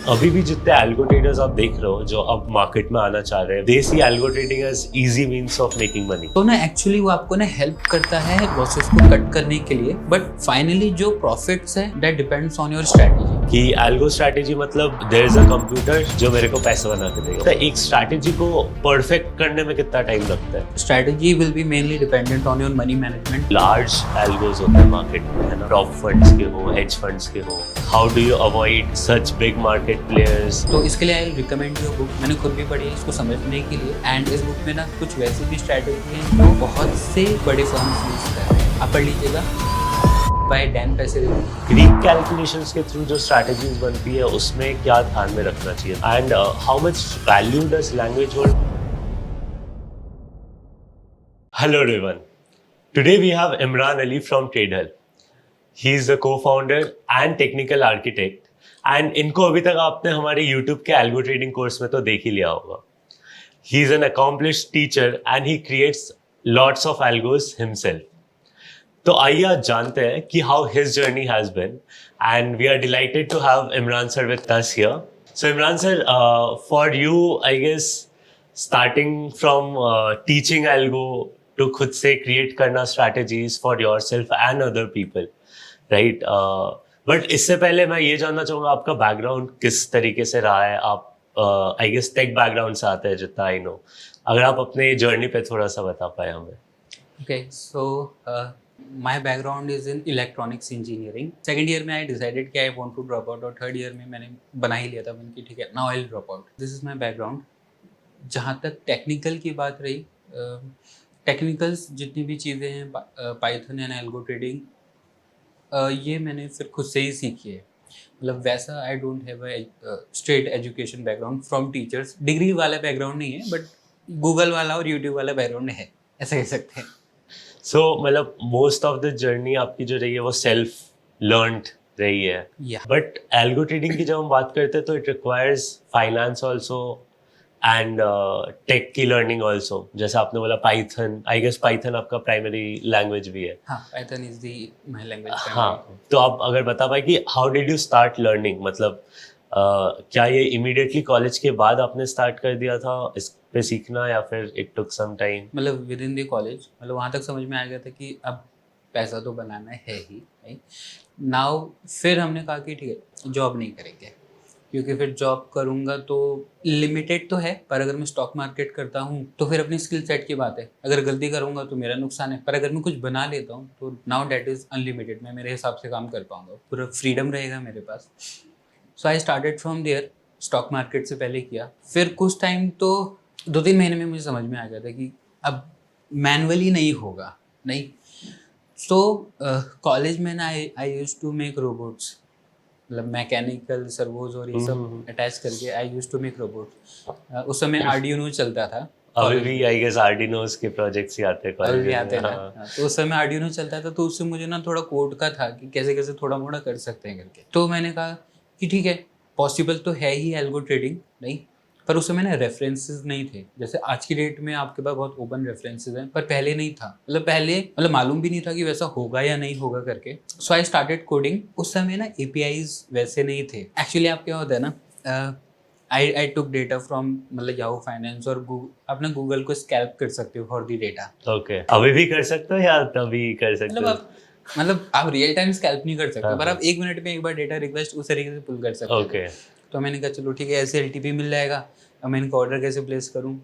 अभी भी जितने एल्गो ट्रेडर्स आप देख रहे हो जो अब मार्केट में आना चाह रहे हैं, they see algo trading as easy means of making money. तो ना एक्चुअली वो आपको ना हेल्प करता है लॉसेस को कट करने के लिए, बट फाइनली जो प्रॉफिट्स है that depends on your strategy. कि एल्गो स्ट्रैटेजी मतलब देयर इज अ कंप्यूटर जो मेरे को पैसे बना के देगा। तो एक स्ट्रैटेजी को परफेक्ट करने में कितना टाइम लगता है? Strategy will be mainly dependent on your money management. Large algos होते हैं मार्केट में, है ना, टॉप फंड्स के हो, हेज फंड्स के हो। How do you avoid such big market players? तो इसके लिए आई रिकमेंड योर बुक। मैंने खुद भी पढ़ी है इसको समझने के लिए, एंड इस बुक में ना कुछ वैसी भी स्ट्रेटजी है जो बहुत से बड़े फर्म्स यूज कर रहे हैं। आप पढ़ लीजिएगा, by Dan Passage. Greek calculations के थ्रू जो स्ट्रैटेजीज बनती है उसमें क्या ध्यान में रखना चाहिए, and how much value does language hold? Hello everyone, today we have Imran Ali from Tradehull. He is the co-founder and technical architect, एंड इनको अभी तक आपने हमारे यूट्यूब के एल्गो ट्रेडिंग कोर्स में तो देख ही लिया होगा। He is an accomplished teacher and he creates lots of algos himself. तो आइए आज जानते हैं कि how his journey has been, and we are delighted to have Imran sir with us here. So Imran sir, for you I guess starting from teaching algo to खुद से create करना strategies for yourself and other people, right? But इससे पहले मैं ये जानना चाहूँगा आपका बैकग्राउंड किस तरीके से रहा है। आप आई गेस टेक बैकग्राउंड से आते हैं जितना आई नो। अगर आप अपने जर्नी पे थोड़ा सा बता पाए हमें। Okay, so my background is in electronics engineering. Second year में I decided कि I want to drop out, और third year में मैंने बना ही लिया था मैंने कि ठीक है now I'll drop out. This is my background. जहाँ तक टेक्निकल की बात रही, टेक्निकल्स जितनी भी चीज़ें हैं पाइथन एंड एल्गो ट्रेडिंग, ये मैंने फिर खुद से ही सीखी है। मतलब वैसा I don't have a straight education background from teachers. Degree वाला बैकग्राउंड नहीं है, बट गूगल वाला और यूट्यूब वाला बैकग्राउंड है, ऐसा कह सकते हैं। सो मतलब मोस्ट ऑफ द जर्नी आपकी जो रही है वो सेल्फ लर्नड रही है। बट एल्गो ट्रेडिंग की जब हम बात करते हैं तो it requires finance also and tech की लर्निंग ऑल्सो। जैसे आपने बोला पाइथन, आई गेस पाइथन आपका प्राइमरी लैंग्वेज भी है। हाँ, Python is the my language. हाँ, तो आप अगर बता पाए कि how did you start learning, मतलब क्या ये इमीडिएटली कॉलेज के बाद आपने स्टार्ट कर दिया था इस पे सीखना, या फिर इट टुक सम टाइम? मतलब विद इन द कॉलेज, मतलब वहाँ तक समझ में आ गया था कि अब पैसा तो बनाना है ही, राइट? नाउ फिर हमने कहा कि ठीक है जॉब नहीं करेंगे, क्योंकि फिर जॉब करूँगा तो लिमिटेड तो है, पर अगर मैं स्टॉक मार्केट करता हूँ तो फिर अपनी स्किल सेट की बात है। अगर गलती करूँगा तो मेरा नुकसान है, पर अगर मैं कुछ बना लेता हूँ तो नाउ डेट इज़ अनलिमिटेड। मैं मेरे हिसाब से काम कर पाऊँगा, पूरा फ्रीडम रहेगा मेरे पास। So I started from there. Stock market से पहले किया, फिर कुछ टाइम तो 2-3 महीने में मुझे समझ में आ गया था कि अब मैनुअली नहीं होगा, नहीं। सो कॉलेज में ना I used to make robots, मतलब मैकेनिकल सर्वोज और ये सब अटैच करके I used to make robots. उस समय आर्डिनो चलता था। अभी भी आई गेस आर्डिनोस के प्रोजेक्ट्स ही आते हैं कॉलेज में। आते हैं ना। तो उस समय आर्डिनो चलता था, तो उससे मुझे ना थोड़ा कोड का था कि कैसे कैसे थोड़ा मोड़ा कर सकते हैं करके। तो मैंने कहा कि ठीक है पॉसिबल तो है ही एल्गो ट्रेडिंग, नहीं, पर उस समय ना रेफरेंसेस नहीं थे। जैसे आज की डेट में आपके पास बहुत ओपन रेफरेंसेस हैं, पर पहले नहीं था। मतलब मालूम भी नहीं था कि वैसा होगा या नहीं होगा करके। सो आई स्टार्टेड कोडिंग। उस समय ना APIs वैसे नहीं थे। एक्चुअली आप क्या होता है ना, आई टुक डेटा फ्रॉम मतलब याहू फाइनेंस और अपना गूगल को स्कैल्प कर सकते हो फॉर दी डेटा। ओके, अभी भी कर सकते हो या तभी कर सकते हो? मतलब आप रियल टाइम स्कैल्प नहीं कर सकते, पर आप 1 मिनट में एक बार डेटा रिक्वेस्ट उस तरीके से पुल कर सकते हो। ओके। तो मैंने कहा चलो ठीक है, ऐसे LTP मिल जाएगा। अब मैं इनका ऑर्डर कैसे प्लेस करूँ?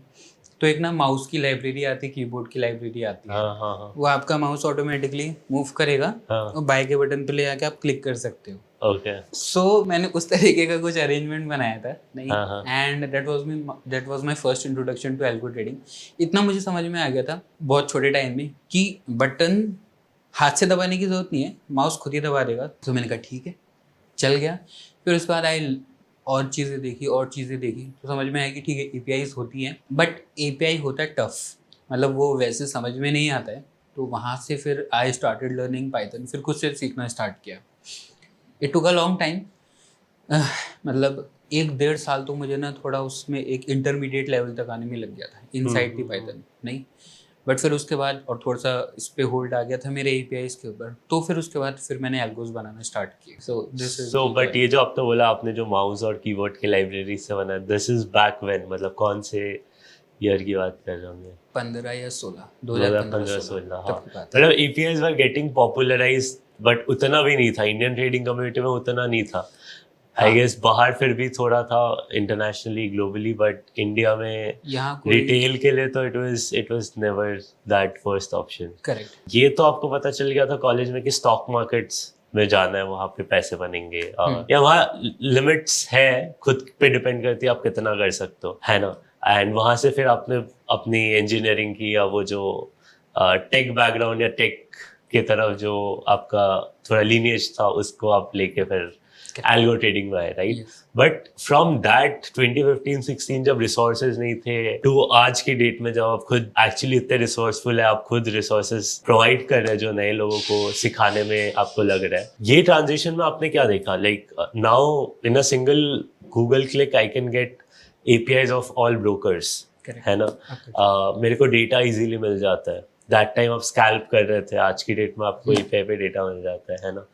तो एक ना माउस की लाइब्रेरी आती है, कीबोर्ड की लाइब्रेरी आती है। हाँ। वो आपका माउस ऑटोमेटिकली मूव करेगा और बाय के बटन पे ले आके आप क्लिक कर सकते हो। ओके। सो मैंने उस तरीके का कुछ अरेंजमेंट बनाया था, नहीं, and that was my first introduction to algo trading. इतना मुझे समझ में आ गया था बहुत छोटे टाइम में कि बटन हाथ से दबाने की जरूरत नहीं है, माउस खुद ही दबा देगा। तो मैंने कहा ठीक है, चल गया। फिर उसके बाद और चीज़ें देखी तो समझ में आया कि ठीक है APIs होती हैं, बट API होता है टफ, मतलब वो वैसे समझ में नहीं आता है। तो वहाँ से फिर आई स्टार्टेड लर्निंग पाइथन, फिर खुद से सीखना स्टार्ट किया। It took a long time, मतलब 1-1.5 साल तो मुझे ना थोड़ा उसमें एक इंटरमीडिएट लेवल तक आने में लग गया था इनसाइड दी पाइथन, नहीं। बट फिर उसके बाद और थोड़ा सा इस पे होल्ड आ गया था मेरे एपीआईज के ऊपर, तो फिर उसके बाद फिर मैंने एल्गोस बनाना स्टार्ट किए. सो दिस इज बट ये जो आपने बोला, आपने जो माउस और कीबोर्ड की लाइब्रेरी से बना, दिस इज बैक व्हेन, मतलब कौन से ईयर की बात कर रहे होंगे? 15 या 16, 2015-16, हाँ. तब की बात है. मतलब APIs were getting popularised, but उतना भी नहीं था इंडियन ट्रेडिंग कम्युनिटी में, उतना नहीं था. आई हाँ. गेस बाहर फिर भी थोड़ा था, इंटरनेशनली, ग्लोबली, बट इंडिया में यहाँ कोई रिटेल के लिए तो it was never that first option. Correct. ये तो आपको पता चल गया था कॉलेज में कि स्टॉक मार्केट्स में जाना है, वहाँ पे पैसे बनेंगे, या वहाँ लिमिट्स है, खुद पे डिपेंड करती है आप कितना कर सकते हो, है ना. एंड वहाँ से फिर आपने अपनी इंजीनियरिंग की, या वो जो टेक बैकग्राउंड या टेक की तरफ जो आपका थोड़ा लीनिएज था, उसको आप लेके फिर एल्गो ट्रेडिंग में आए, राइट. बट फ्रॉम दैट 2015-16 जब रिसोर्सेज नहीं थे, टू आज की डेट में जब आप खुद एक्चुअली इतने रिसोर्सफुल है, आप खुद रिसोर्सेज प्रोवाइड कर रहे हैं जो नए लोगों को सिखाने में आपको लग रहा है, ये ट्रांजिशन में आपने क्या देखा? Like now in a single Google click I can get APIs of all brokers, है ना. मेरे को डेटा इजीली मिल जाता है. दैट टाइम आप स्कैल्प कर रहे थे, आज की डेट में आपको API पे डेटा मिल जाता है ना.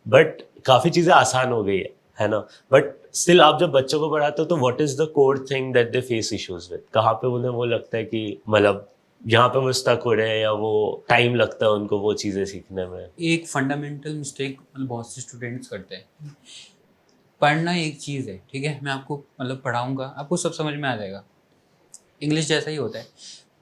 बट काफ़ी चीज़ें आसान हो गई है ना. बट स्टिल आप जब बच्चों को पढ़ाते हो तो what is the core thing that they face issues with? कहाँ पे उन्हें वो लगता है कि मतलब यहाँ पे वो स्टक हो रहे हैं, या वो टाइम लगता है उनको वो चीज़ें सीखने में? एक फंडामेंटल मिस्टेक मतलब बहुत से स्टूडेंट्स करते हैं. पढ़ना एक चीज़ है, ठीक है, मैं आपको मतलब पढ़ाऊँगा, आपको सब समझ में आ जाएगा, इंग्लिश जैसा ही होता है.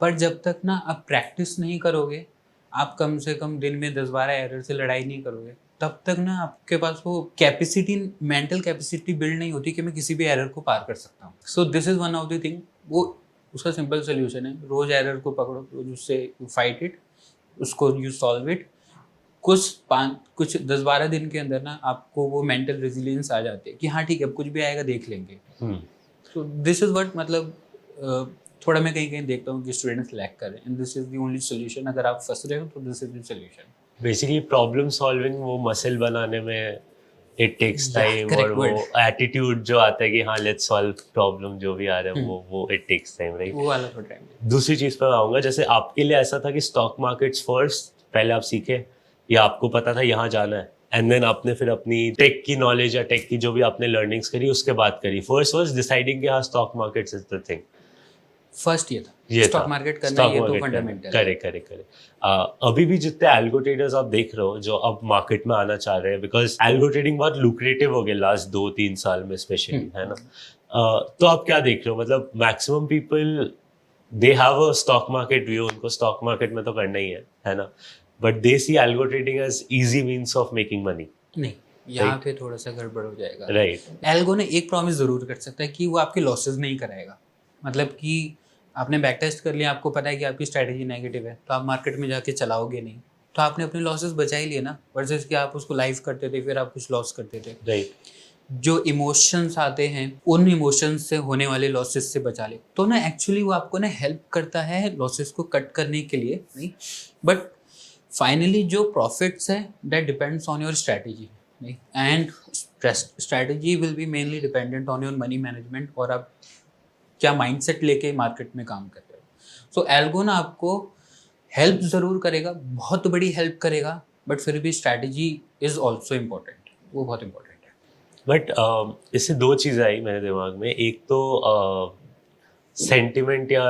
पर जब तक ना आप प्रैक्टिस नहीं करोगे, आप कम से कम दिन में 10-12 एरर से लड़ाई नहीं करोगे, तब तक ना आपके पास वो कैपेसिटी, मेंटल कैपेसिटी बिल्ड नहीं होती कि मैं किसी भी एरर को पार कर सकता हूँ. So this is one of the thing. वो उसका सिंपल सोल्यूशन है, रोज़ एरर को पकड़ो, रोज उससे यू फाइट इट, उसको यू सॉल्व इट. कुछ 10-12 दिन के अंदर ना आपको वो मेंटल रेजिलियंस आ जाती है कि हाँ ठीक है, अब कुछ भी आएगा देख लेंगे. सो दिस इज़ व्हाट, मतलब थोड़ा मैं कहीं कहीं देखता हूँ कि स्टूडेंट्स लैक कर रहे हैं, and this is the only solution. अगर आप फंस रहे हो तो this is the solution. Basically problem solving, वो मसल बनाने में इट टेक्स टाइम, और वो एटीट्यूड जो आता है कि हाँ लेट्स सॉल्व प्रॉब्लम, जो भी आ रहा है वो इट टेक्स टाइम, राइट. वो वाला थोड़ा टाइम. दूसरी चीज़ पर मैं आऊँगा, जैसे आपके लिए ऐसा था कि स्टॉक मार्केट्स फर्स्ट पहले आप सीखे, या आपको पता था यहाँ जाना है, एंड देन आपने फिर अपनी टेक की नॉलेज या टेक की जो भी आपने लर्निंग्स करी उसके बाद करी? फर्स्ट वाज डिसाइडिंग कि हाँ stock markets is the thing. First ये स्टॉक मार्केट करना, ये तो फंडामेंटल. करेक्ट. अभी भी जितने एल्गो ट्रेडर्स आप देख रहे हो जो अब मार्केट में आना चाह रहे हैं, बिकॉज एल्गो ट्रेडिंग बहुत लुक्रेटिव हो गया लास्ट 2-3 साल में स्पेशली, है ना. तो आप क्या देख रहे हो? मतलब maximum people they have a stock market view, उनको स्टॉक मार्केट में तो करना ही है ना, but they see algo trading as easy means of making money. नहीं, यहाँ पे थोड़ा सा गड़बड़ हो जाएगा, राइट. एल्गो ने एक प्रॉमिस जरूर कर सकता है कि वो आपके लॉसेस नहीं कराएगा. मतलब कि आपने बैक टेस्ट कर लिया, आपको पता है कि आपकी स्ट्रैटेजी नेगेटिव है, तो आप मार्केट में जाके चलाओगे नहीं, तो आपने अपने लॉसेस बचा ही लिए ना. वर्सेस कि आप उसको लाइव करते थे, फिर आप कुछ लॉस करते थे. राइट. जो इमोशंस आते हैं, उन इमोशंस से होने वाले लॉसेस से बचा ले, तो ना एक्चुअली वो आपको ना हेल्प करता है लॉसेस को कट करने के लिए, नहीं. बट फाइनली जो प्रॉफिट्स है that depends on your strategy, नहीं. And strategy will be mainly dependent on your money management, और आप क्या माइंडसेट लेके मार्केट में काम कर रहे हो. सो एल्गो ना आपको हेल्प ज़रूर करेगा, बहुत बड़ी हेल्प करेगा, बट फिर भी स्ट्रैटेजी इज़ ऑल्सो इम्पोर्टेंट, वो बहुत इम्पोर्टेंट है. बट इससे दो चीज़ें आई मेरे दिमाग में. एक तो सेंटिमेंट या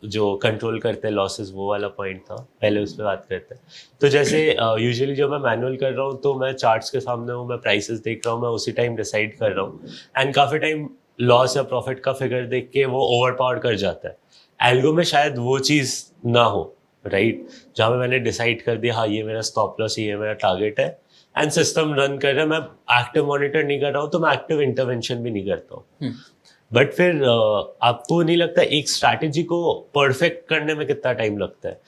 जो कंट्रोल करते हैं लॉसेस, वो वाला पॉइंट था, पहले उस पर बात करते हैं. तो जैसे यूजुअली जब मैं मैनुअल कर रहा हूँ तो मैं चार्ट्स के सामने हूँ, मैं प्राइसेस देख रहा हूँ, मैं उसी टाइम डिसाइड कर रहा हूँ, एंड काफ़ी टाइम लॉस या प्रॉफिट का फिगर देख के वो ओवर पावर कर जाता है. एल्गो में शायद वो चीज़ ना हो, राइट. जहाँ पे मैंने डिसाइड कर दिया हाँ ये मेरा स्टॉप लॉस, ये मेरा टारगेट है, एंड सिस्टम रन कर रहा है, मैं एक्टिव मॉनिटर नहीं कर रहा हूँ, तो मैं एक्टिव इंटरवेंशन भी नहीं करता हूँ. बट फिर आपको नहीं लगता एक स्ट्रैटेजी को परफेक्ट करने में कितना टाइम लगता है?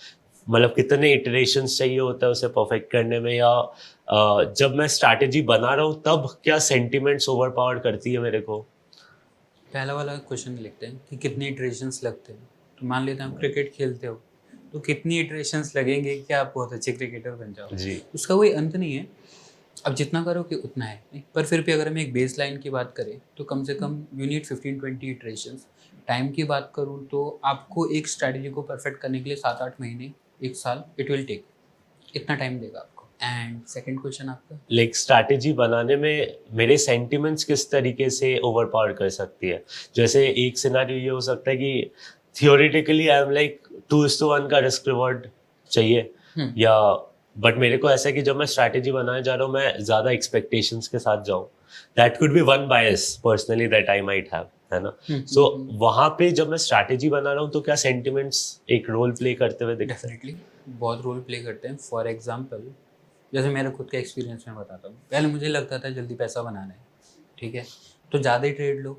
मतलब कितने इटरेशंस चाहिए होता है उसे परफेक्ट करने में, या जब मैं स्ट्रैटेजी बना रहा हूँ तब क्या सेंटिमेंट्स ओवर पावर करती है मेरे को? पहला वाला क्वेश्चन लिखते हैं कि कितने इटरेशंस लगते हैं. तो मान लेते हैं आप क्रिकेट खेलते हो, तो कितनी इटरेशंस लगेंगे कि आप बहुत अच्छे क्रिकेटर बन जाओ जी. उसका कोई अंत नहीं है. अब जितना करोगे उतना है, नहीं? पर फिर भी अगर हम एक बेस लाइन की बात करें तो कम से कम यू नीड 15-20 इटरेशंस। टाइम की बात करूँ तो आपको एक स्ट्रैटेजी को परफेक्ट करने के लिए 7-8 महीने, 1 साल इट विल टेक, इतना टाइम देगा आपको। एंड सेकंड क्वेश्चन आपका, लाइक स्ट्रैटेजी बनाने में मेरे सेंटिमेंट्स किस तरीके से ओवर पावर कर सकती है? जैसे एक सिनारियो ये हो सकता है कि थियोरेटिकली आई एम लाइक 2:1 का रिस्क रिवॉर्ड चाहिए, या बट मेरे को ऐसा है कि जब मैं स्ट्रैटेजी बनाने जा रहा हूँ मैं ज़्यादा एक्सपेक्टेशंस के साथ जाऊँ, that could be one bias personally that I might have, है ना? सो वहाँ पे जब मैं स्ट्रैटेजी बना रहा हूँ तो क्या सेंटिमेंट्स एक रोल प्ले करते हुए दिखते हैं? डेफिनेटली बहुत रोल प्ले करते हैं। फॉर एग्जांपल, जैसे मेरा खुद का एक्सपीरियंस मैं बताता हूँ। पहले मुझे लगता था जल्दी पैसा बनाना है, ठीक है, तो ज़्यादा ही ट्रेड लो।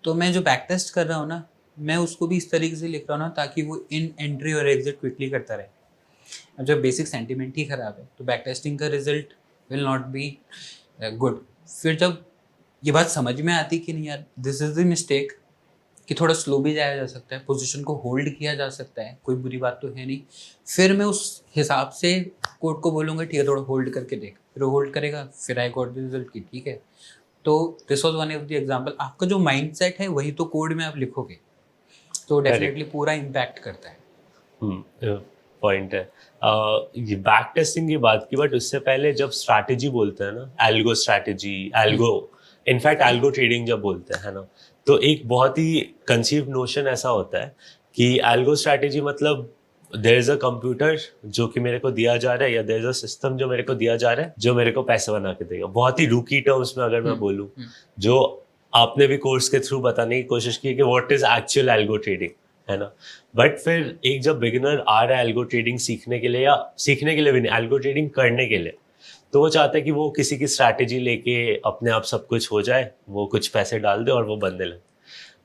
तो मैं जो बैक टेस्ट कर रहा हूँ ना, मैं उसको भी इस तरीके से लिख रहा हूँ ना ताकि वो इन एंट्री और एग्जिट क्विकली करता रहे। अब जब बेसिक सेंटिमेंट ही ख़राब है तो बैक टेस्टिंग का result will not be good. फिर जब ये बात समझ में आती कि नहीं यार, दिस इज़ द मिस्टेक, कि थोड़ा स्लो भी जाया जा सकता है, पोजीशन को होल्ड किया जा सकता है, कोई बुरी बात तो है नहीं। फिर मैं उस हिसाब से कोड को बोलूँगा ठीक है थोड़ा होल्ड करके देख, फिर वो होल्ड करेगा, फिर आई गॉट द रिजल्ट की ठीक है। तो this was one of the example. आपका जो माइंडसेट है वही तो कोड में आप लिखोगे, तो डेफिनेटली पूरा इम्पैक्ट करता है। पॉइंट है। ये बैक टेस्टिंग की बात की, बट उससे पहले जब स्ट्रैटेजी बोलते हैं ना, algo strategy, algo, in fact algo trading जब बोलते हैं ना, तो एक बहुत ही कंसीव्ड नोशन ऐसा होता है कि एल्गो स्ट्रैटेजी मतलब देयर इज अ कंप्यूटर जो कि मेरे को दिया जा रहा है, या देयर इज अ सिस्टम जो मेरे को दिया जा रहा है जो मेरे को पैसे बना के देगा। बहुत ही रूकी टर्म्स में अगर मैं बोलूँ, जो आपने भी कोर्स के थ्रू बताने की कोशिश की कि what is actual algo trading, है ना? बट फिर एक जब बिगिनर आ रहा है एल्गो ट्रेडिंग सीखने के लिए, या सीखने के लिए भी नहीं, एल्गो ट्रेडिंग करने के लिए, तो वो चाहता है कि वो किसी की स्ट्रैटेजी लेके अपने आप सब कुछ हो जाए, वो कुछ पैसे डाल दे और वो बनने लगे।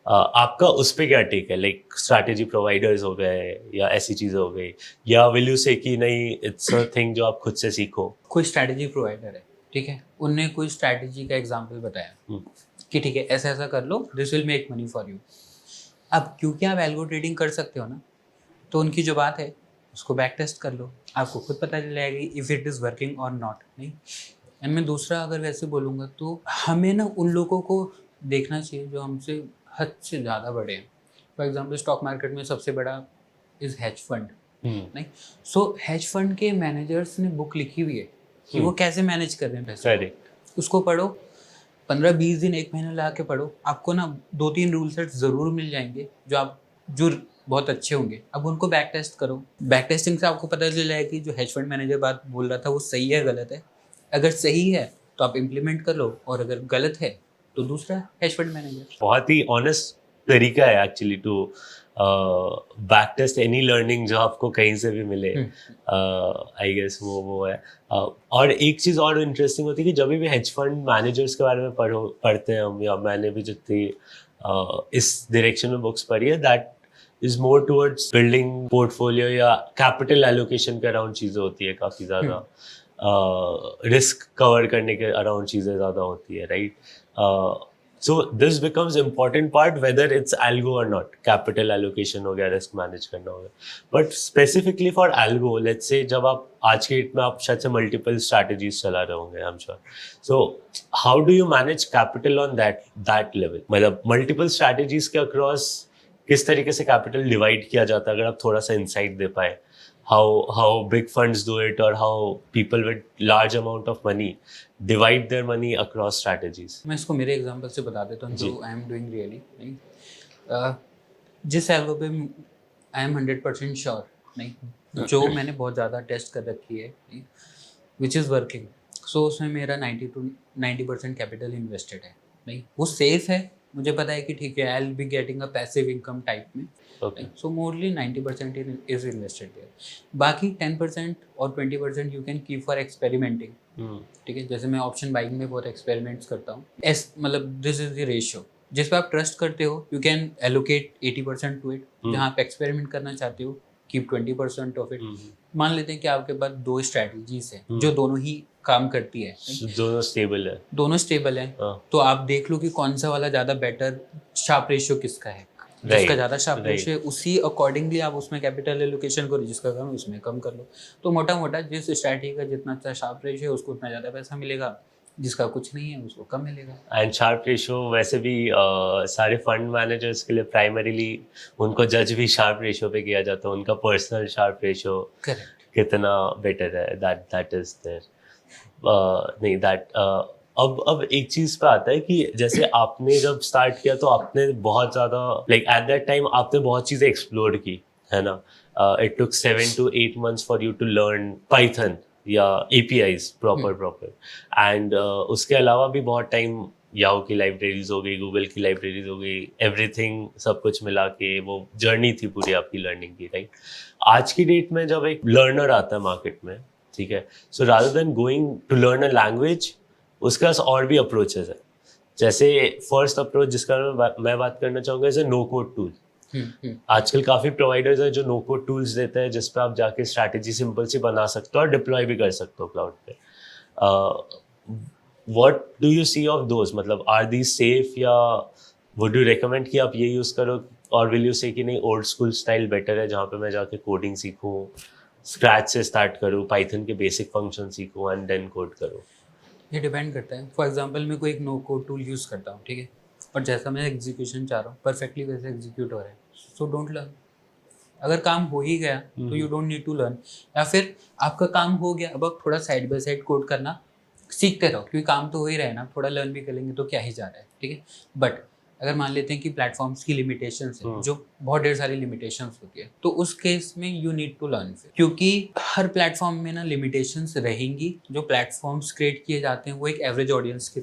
आपका उस पर क्या टेक है? लाइक स्ट्रैटेजी प्रोवाइडर्स हो गए या ऐसी चीज़ें हो गई, या विल यू से कि नहीं इट्स अ थिंग जो आप खुद से सीखो? कोई स्ट्रैटेजी प्रोवाइडर है, ठीक है, उनने कोई स्ट्रैटेजी का एग्जाम्पल बताया कि ठीक है ऐसा ऐसा कर लो, this will make money for you. अब क्योंकि आप एल्गो ट्रेडिंग कर सकते हो ना, तो उनकी जो बात है उसको बैक टेस्ट कर लो, आपको खुद पता चल जाएगी इफ़ इट इज़ वर्किंग और नॉट, नहीं। एंड मैं दूसरा अगर वैसे बोलूँगा तो हमें ना उन लोगों को देखना चाहिए जो हमसे हद से ज़्यादा बड़े हैं। फॉर एग्जाम्पल स्टॉक मार्केट में सबसे बड़ा इज़ हेज फंड, नहीं। सो हेज फंड के मैनेजर्स ने बुक लिखी हुई है कि वो कैसे मैनेज कर रहे हैं पैसे, उसको पढ़ो, 15-20 दिन, 1 महीना लगा के पढ़ो, आपको ना 2-3 रूल सेट ज़रूर मिल जाएंगे जो बहुत अच्छे होंगे। अब उनको बैक टेस्ट करो, बैक टेस्टिंग से आपको पता चल जाएगा कि जो हेज फंड मैनेजर बात बोल रहा था वो सही है गलत है। अगर सही है तो आप इम्प्लीमेंट कर लो, और अगर गलत है तो दूसरा हेज फंड मैनेजर। बहुत ही ऑनेस्ट तरीका है actually to back test any learning जो आपको कहीं से भी मिले। आई गेस वो है। और एक चीज़ और इंटरेस्टिंग होती है कि जब भी हेज फंड मैनेजर्स के बारे में पढ़ते हैं हम, या मैंने भी जितनी इस डायरेक्शन में बुक्स पढ़ी है, that is more towards building portfolio या कैपिटल एलोकेशन के अराउंड चीज़ें होती है काफ़ी ज़्यादा, रिस्क कवर करने के अराउंड चीज़ें ज़्यादा होती है, right? So this becomes important part whether it's algo or not, capital allocation हो गया, risk manage करना हो गया। But specifically for algo, let's say जब आप आज के डेट में आप शायद से multiple strategies चला रहे होंगे, I'm sure. So how do you manage capital on that level? मतलब multiple strategies के across किस तरीके से capital divide किया जाता है, अगर आप थोड़ा सा insight दे पाए? How big funds do it, or how people with large amount of money divide their money across strategies? मैं इसको मेरे एग्जांपल से बता देता हूँ जो आई एम डूइंग रियली, नहीं। जिस एल्गो पे आई एम 100% श्योर, नहीं, जो मैंने बहुत ज़्यादा टेस्ट कर रखी है, विच इज़ वर्किंग, सो उसमें मेरा 90% कैपिटल इन्वेस्टेड है, नहीं, वो सेफ है, मुझे पता है कि ठीक है I will be getting a passive income type में, सो मोरली 90% इज इन्वेस्टेड देयर। बाकी 10% और 20% you can keep for experimenting, ठीक है। जैसे मैं ऑप्शन बाइंग में बहुत एक्सपेरिमेंट्स करता हूँ, मतलब दिस इज द रेशियो जिस पे आप ट्रस्ट करते हो, you can allocate 80% to it. जहाँ आप एक्सपेरिमेंट करना चाहते हो, कीप 20% ऑफ इट। मान लेते हैं कि आपके पास 2 स्ट्रैटेजीज है जो दोनों ही काम करती है, दोनों स्टेबल है, तो आप देख लो कि कौन सा वाला ज़्यादा बेटर, शार्प रेशियो किसका है। जिसका Right, ज़्यादा शार्प right. रेशियो है उसी अकॉर्डिंगली आप उसमें कैपिटल एलोकेशन करो, जिसका कम है उसमें कम कर लो। तो मोटा मोटा जिस स्ट्रैटेजी का जितना अच्छा शार्प रेशियो है उसको उतना ज़्यादा पैसा मिलेगा, जिसका कुछ नहीं है उसको कम मिलेगा। एंड शार्प रेशियो वैसे भी सारे फंड मैनेजर्स के लिए प्राइमरीली उनको जज भी शार्प रेशियो पे किया जाता है, उनका पर्सनल शार्प रेशियो करेक्ट। कितना बेटर है, दैट इज देयर। नहीं दैट अब एक चीज पे आता है कि जैसे आपने जब स्टार्ट किया तो आपने बहुत ज्यादा लाइक एट दैट टाइम आपने बहुत चीजें एक्सप्लोर की, है ना? It took 7 to 8 months for you to learn Python या APIs प्रॉपर एंड उसके अलावा भी बहुत टाइम याहू की लाइब्रेरीज हो गई, गूगल की लाइब्रेरीज हो गई, एवरीथिंग सब कुछ मिला के वो जर्नी थी पूरी आपकी लर्निंग की, राइट? आज की डेट में जब एक लर्नर आता है मार्केट में, ठीक है, so rather than going to learn a language उसके पास और भी अप्रोचेस है। जैसे फर्स्ट अप्रोच जिसका मैं बात करना चाहूँगा is a no code tool. आजकल काफ़ी प्रोवाइडर्स है जो नो कोड टूल्स देते हैं जिस पे आप जाके स्ट्रैटेजी सिंपल सी बना सकते हो और डिप्लॉय भी कर सकते हो क्लाउड पे। What do you see of those, मतलब आर दी सेफ या वुड यू रिकमेंड कि आप ये यूज़ करो, और विल यू से कि नहीं ओल्ड स्कूल स्टाइल बेटर है जहाँ पे मैं जाके कोडिंग सीखूँ, स्क्रैच से स्टार्ट करूँ, पाइथन के बेसिक फंक्शन सीखूँ एंड देन कोड करूँ? ये डिपेंड करता है। फॉर एग्जांपल मैं कोई एक नो कोड टूल यूज़ करता हूँ, ठीक है, और जैसा मैं एग्जीक्यूशन चाह रहा हूँ परफेक्टली वैसे एग्जीक्यूट हो रहा है, सो डोंट लर्न। अगर काम हो ही गया तो you don't need to learn. या फिर आपका काम हो गया, अब आप थोड़ा साइड बाय साइड कोड करना सीखते रहो, क्योंकि काम तो हो ही रहा है ना, थोड़ा लर्न भी करेंगे तो क्या ही जा रहा है, ठीक है। बट अगर मान लेते हैं कि प्लेटफॉर्म्स की लिमिटेशंस है, जो बहुत ढेर सारी लिमिटेशंस होती है, तो उस केस में यू नीड टू लर्न, क्योंकि हर प्लेटफॉर्म में ना लिमिटेशंस रहेंगी। जो प्लेटफॉर्म्स क्रिएट किए जाते हैं वो एक एवरेज ऑडियंस के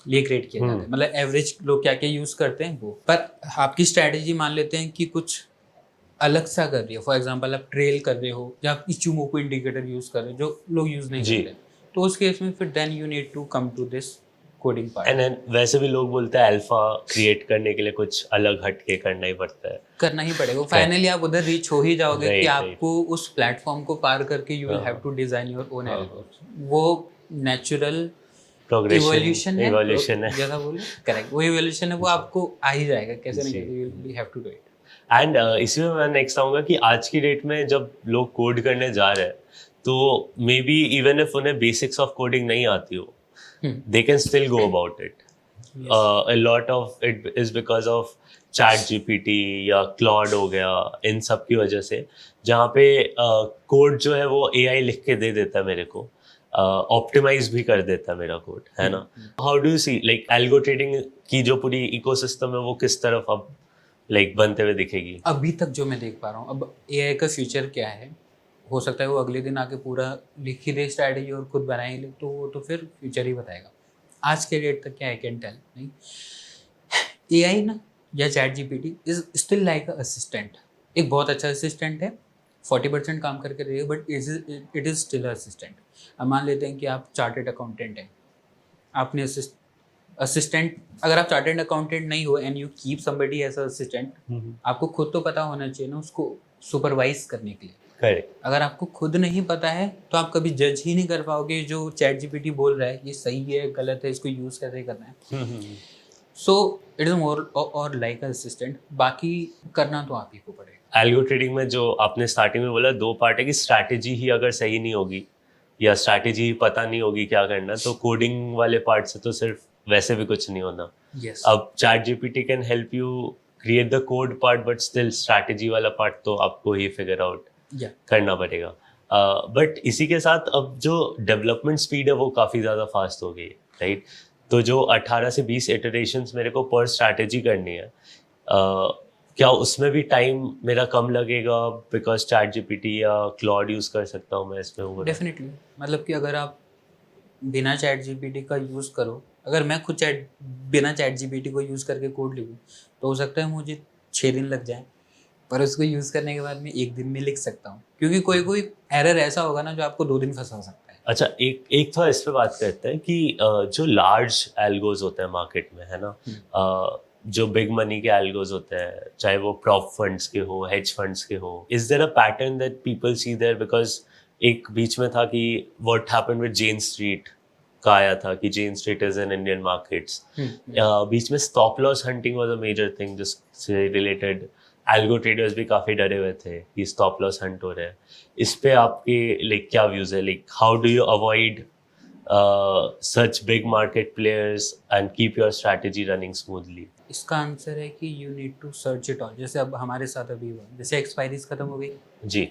लिए क्रिएट किए जाते हैं, मतलब एवरेज लोग क्या क्या यूज़ करते हैं वो। पर आपकी स्ट्रैटेजी मान लेते हैं कि कुछ अलग सा कर रही है, फॉर एग्जांपल आप ट्रेल कर रहे हो या आप इचुमोको इंडिकेटर यूज़ कर रहे हो जो लोग यूज़ नहीं जी। करते, तो उस केस में फिर then you need to come to this coding part. And वैसे भी लोग बोलते हैं अल्फा क्रिएट करने के लिए कुछ अलग हटके करना ही पड़ता है। करना ही पड़ेगा, फाइनली आप उधर रीच हो ही जाओगे Right, कि right. आपको उस प्लेटफॉर्म को पार करके you will have to design your own algorithm. वो नेचुरल इवोल्यूशन है, जैसा बोले करेक्ट, वो इवोल्यूशन है, वो आपको आ ही जाएगा कैसे ना कैसे, you will have to do it. And इसी में मैं नेक्स्ट आऊँगा कि आज की डेट में जब लोग कोड करने जा रहे हैं तो मे बी इवन इफ उन्हें बेसिक्स ऑफ कोडिंग नहीं आती हो, they can still go about it. A lot of it is because of ChatGPT या Claude हो गया, इन सब की वजह से, जहाँ पे कोड जो है वो AI लिख के दे देता है मेरे को, ऑप्टिमाइज भी कर देता है मेरा कोड, है ना? How do you see like algo trading की जो पूरी इकोसिस्टम है वो किस तरफ अब लाइक बनते हुए दिखेगी? अभी तक जो मैं देख पा रहा हूँ, अब एआई का फ्यूचर क्या है, हो सकता है वो अगले दिन आके पूरा लिख ही दे स्ट्रैटेजी और खुद बना ही ले, तो वो तो फिर फ्यूचर ही बताएगा। आज के डेट तक क्या आई कैन टेल नहीं। एआई ना या chat GPT is still like a assistant, एक बहुत अच्छा असिस्टेंट है, 40% काम करके रहेगा, but it is still assistant. अब मान लेते हैं कि आप चार्टेड अकाउंटेंट हैं, आपने असिस्टेंट, अगर आप चार्टेड अकाउंटेंट नहीं हो and you keep somebody as assistant, आपको खुद तो पता होना चाहिए ना उसको सुपरवाइज करने के लिए। करेक्ट। अगर आपको खुद नहीं पता है तो आप कभी जज ही नहीं कर पाओगे जो चैट जीपीटी बोल रहा है ये सही है गलत है, इसको यूज़ कैसे करना है। सो इट इज़ मोर और लाइक असिस्टेंट, बाकी करना तो आप ही को पड़ेगा। एल्गो ट्रेडिंग में जो आपने स्टार्टिंग में बोला, दो पार्ट है कि स्ट्रैटेजी ही अगर सही नहीं होगी या स्ट्रैटेजी ही पता नहीं होगी क्या करना, तो कोडिंग वाले पार्ट से तो सिर्फ वैसे भी कुछ नहीं होना। yes. अब chat GPT can help you create the code part, but still strategy वाला पार्ट तो आपको ही फिगर आउट करना पड़ेगा। बट इसी के साथ अब जो डेवलपमेंट स्पीड है वो काफ़ी ज़्यादा फास्ट हो गई है, राइट? तो जो 18 से 20 इटरेशंस मेरे को पर स्ट्रैटेजी करनी है, क्या उसमें भी टाइम मेरा कम लगेगा बिकॉज चैट जीपीटी या क्लॉड यूज़ कर सकता हूँ मैं इसमें? डेफिनेटली, मतलब कि अगर आप बिना चैट जीपीटी का यूज़ करो, अगर मैं खुद बिना चैट जीपीटी को यूज़ करके कोड लिखूँ तो हो सकता है मुझे 6 दिन लग जाए, पर उसको यूज़ करने के बाद मैं 1 दिन में लिख सकता हूँ, क्योंकि कोई एरर ऐसा होगा ना जो आपको 2 दिन फंसा सकता है। अच्छा, एक थोड़ा इस पे बात करते हैं कि जो लार्ज एल्गोज होते हैं मार्केट में, है ना, जो बिग मनी के एल्गोज होते हैं, चाहे वो प्रॉप फंड्स के हो, हेज फंड्स के हो, is there a pattern that people see there? Because एक बीच में था कि what happened with Jane Street, का आया था कि chain status in Indian markets, बीच में stop loss hunting was a major thing जिससे रिलेटेड एल्गो ट्रेडर्स भी काफ़ी डरे हुए थे कि स्टॉप लॉस हंट हो रहे हैं. इस पे आपके लाइक क्या व्यूज़ है, like how do you avoid such big market players and keep your strategy running smoothly? इसका आंसर है कि you need to search it all. जैसे अब हमारे साथ अभी हुआ, जैसे एक्सपायरीज खत्म हो गई. जी.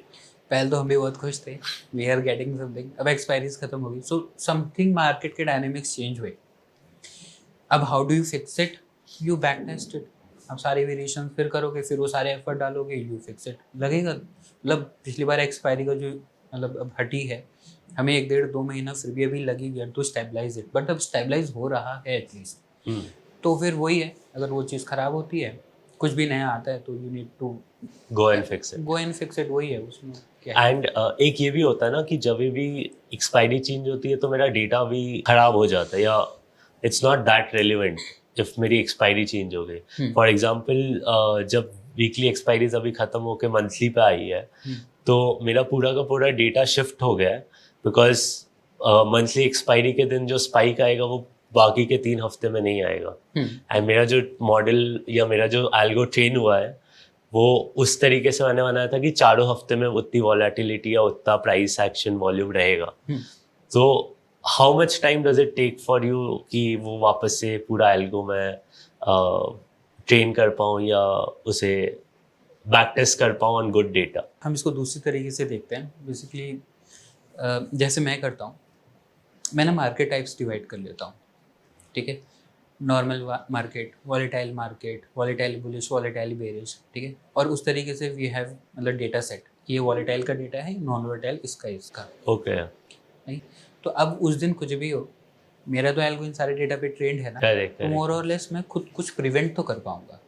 पहले तो हम भी बहुत खुश थे, वी आर गेटिंग समथिंग. अब एक्सपायरीज खत्म हो गई, सो समथिंग मार्केट के डायनेमिक्स चेंज हुए. अब how do you fix it? You back test it. अब सारे वेरिएशन फिर करोगे, फिर वो सारे एफर्ट डालोगे, यू फिक्स इट. लगेगा मतलब पिछली बार एक्सपायरी का जो मतलब अब हटी है, हमें 1-1.5-2 महीना फिर भी अभी लगी गया टू स्टेबलाइज इट, बट अब स्टेबलाइज हो रहा है एटलीस्ट. तो फिर वही है, अगर वो चीज़ ख़राब होती है, कुछ भी नया आता है, तो you need to go and fix it. वही है उसमें क्या है. एंड एक ये भी होता है ना कि जब भी एक्सपायरी चेंज होती है तो मेरा डेटा भी खराब हो जाता है, या it's not that relevant if मेरी एक्सपायरी चेंज हो गई. फॉर एग्जांपल जब वीकली एक्सपायरीज अभी खत्म होकर मंथली पे आई है, तो मेरा पूरा का पूरा डेटा शिफ्ट हो गया है, बिकॉज मंथली एक्सपायरी के दिन जो स्पाइक आएगा वो बाकी के 3 हफ्ते में नहीं आएगा. एंड मेरा जो मॉडल या मेरा जो एल्गो ट्रेन हुआ है वो उस तरीके से मैंने बनाया था कि 4 हफ्ते में उतनी वॉलेटिलिटी या उतना प्राइस एक्शन वॉल्यूम रहेगा. तो how much time does it take for you कि वो वापस से पूरा एल्गो में ट्रेन कर पाऊँ या उसे बैक टेस्ट कर पाऊँ ऑन गुड डेटा? हम इसको दूसरी तरीके से देखते हैं. बेसिकली जैसे मैं करता हूँ, मैं ना मार्केट टाइप्स डिवाइड कर लेता हूँ. ठीक है, normal market, volatile market, volatile bullish, volatile bearish. ठीक है, और उस तरीके से वी हैव मतलब डेटा सेट कि ये वॉलेटाइल का डेटा है, नॉन वॉलेटाइल इसका. ओके. नहीं तो अब उस दिन कुछ भी हो, मेरा तो एल्गो इन सारे डेटा पे ट्रेंड है ना, तो मोर और लेस मैं खुद कुछ प्रिवेंट तो कर पाऊंगा.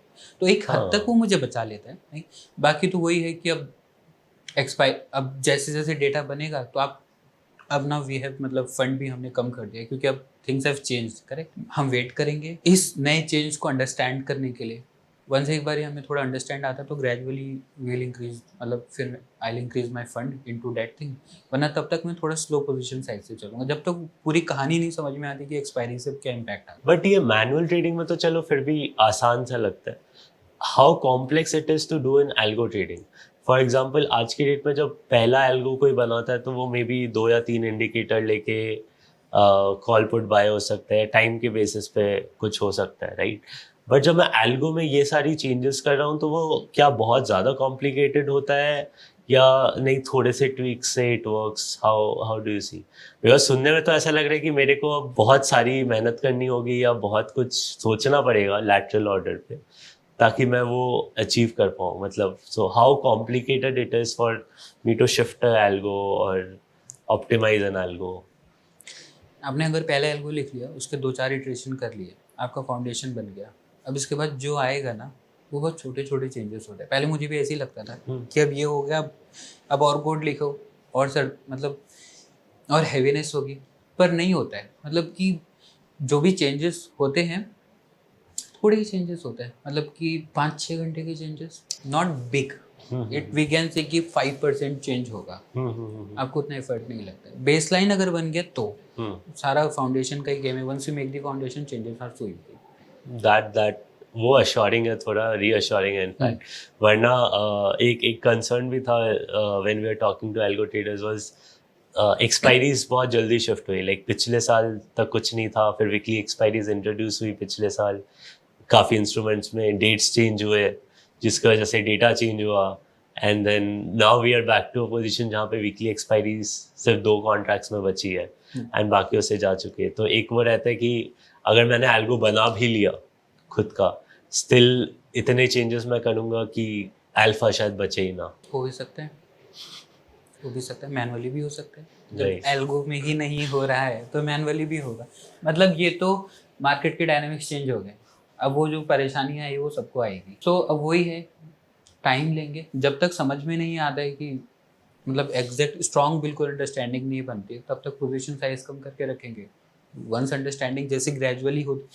तो एक हद तक वो मुझे बचा लेता है. नहीं, बाकी तो वही है कि अब जैसे जैसे डेटा बनेगा तो आप अब ना वी हैव मतलब फंड भी हमने कम कर दिया, क्योंकि अब थिंग्स हैव चेंज. करेक्ट, हम वेट करेंगे इस नए चेंज को अंडरस्टैंड करने के लिए. वंस एक बार हमें थोड़ा अंडरस्टैंड आता तो ग्रेजुअली विल इंक्रीज, मतलब फिर I will increase my fund into that thing. वरना तब तक मैं थोड़ा स्लो पोजीशन साइड से चलूंगा जब तक पूरी कहानी नहीं समझ में आती कि एक्सपायरी से क्या इम्पैक्ट आता है. बट ये मैनुअल ट्रेडिंग में तो चलो फिर भी आसान सा लगता है. How complex it is to do in algo trading? For example आज की डेट में जब पहला एल्गो कोई बनाता है तो वो मे बी 2 या 3 इंडिकेटर लेके कॉल पुट बाय हो सकता है, टाइम के बेसिस पे कुछ हो सकता है, राइट? बट जब मैं एल्गो में ये सारी चेंजेस कर रहा हूँ तो वो क्या बहुत ज़्यादा कॉम्प्लिकेटेड होता है या नहीं, थोड़े से ट्वीक्स से it works? How do you see? Because सुनने में तो ऐसा लग रहा है कि मेरे को अब बहुत सारी मेहनत करनी होगी या बहुत कुछ सोचना पड़ेगा लैटरल ऑर्डर पे ताकि मैं वो अचीव कर पाऊँ. मतलब so how complicated it is for me to shift algo और ऑप्टिमाइज एन एल्गो? आपने अगर पहले एल्गो लिख लिया, उसके 2-4 इटरेशन कर लिए, आपका फाउंडेशन बन गया. अब इसके बाद जो आएगा ना वो बहुत छोटे छोटे चेंजेस होते हैं. पहले मुझे भी ऐसे ही लगता था कि अब ये हो गया, अब और कोड लिखो और सर मतलब और हैवीनेस होगी, पर नहीं होता है. मतलब कि जो भी चेंजेस होते हैं थोड़े ही चेंजेस होते हैं, मतलब कि 5-6 घंटे के changes, not big. It we can say कि 5% चेंज होगा, आपको उतना एफर्ट नहीं लगता. बेसलाइन अगर बन गया तो सारा फाउंडेशन का ही गेम है. Once you make the foundation, changes are so easy. That वो अश्योरिंग है, थोड़ा रीअश्योरिंग है इनफैक्ट. वरना एक कंसर्न भी था when we are talking to algo traders was expiries बहुत जल्दी शिफ्ट हुई. लाइक पिछले साल तक कुछ नहीं था, फिर वीकली एक्सपायरीज इंट्रोड्यूस हुई पिछले साल. काफ़ी इंस्ट्रूमेंट्स में डेट्स चेंज हुए जिसकी वजह से डेटा चेंज हुआ. And then now we are back to a position जहाँ पे वीकली एक्सपायरीज सिर्फ 2 कॉन्ट्रैक्ट्स में बची है एंड बाकियों से जा चुके हैं. तो एक वो रहता है कि अगर मैंने एल्गो बना भी लिया खुद का, स्टिल इतने चेंजेस मैं करूँगा कि अल्फा शायद बचे ही ना. हो भी सकता है, मैनुअली भी हो सकता है. जब एल्गो में ही नहीं हो रहा है तो मैनुअली भी होगा. मतलब ये तो मार्केट के डायनामिक्स चेंज हो गए. अब वो जो परेशानियाँ आई वो सबको आएगी. सो अब वही है, टाइम लेंगे. जब तक समझ में नहीं आता है कि मतलब एग्जैक्ट स्ट्रॉन्ग बिल्कुल अंडरस्टैंडिंग नहीं बनती, तब तक पोजीशन साइज कम करके रखेंगे. वंस अंडरस्टैंडिंग जैसे ग्रेजुअली होती,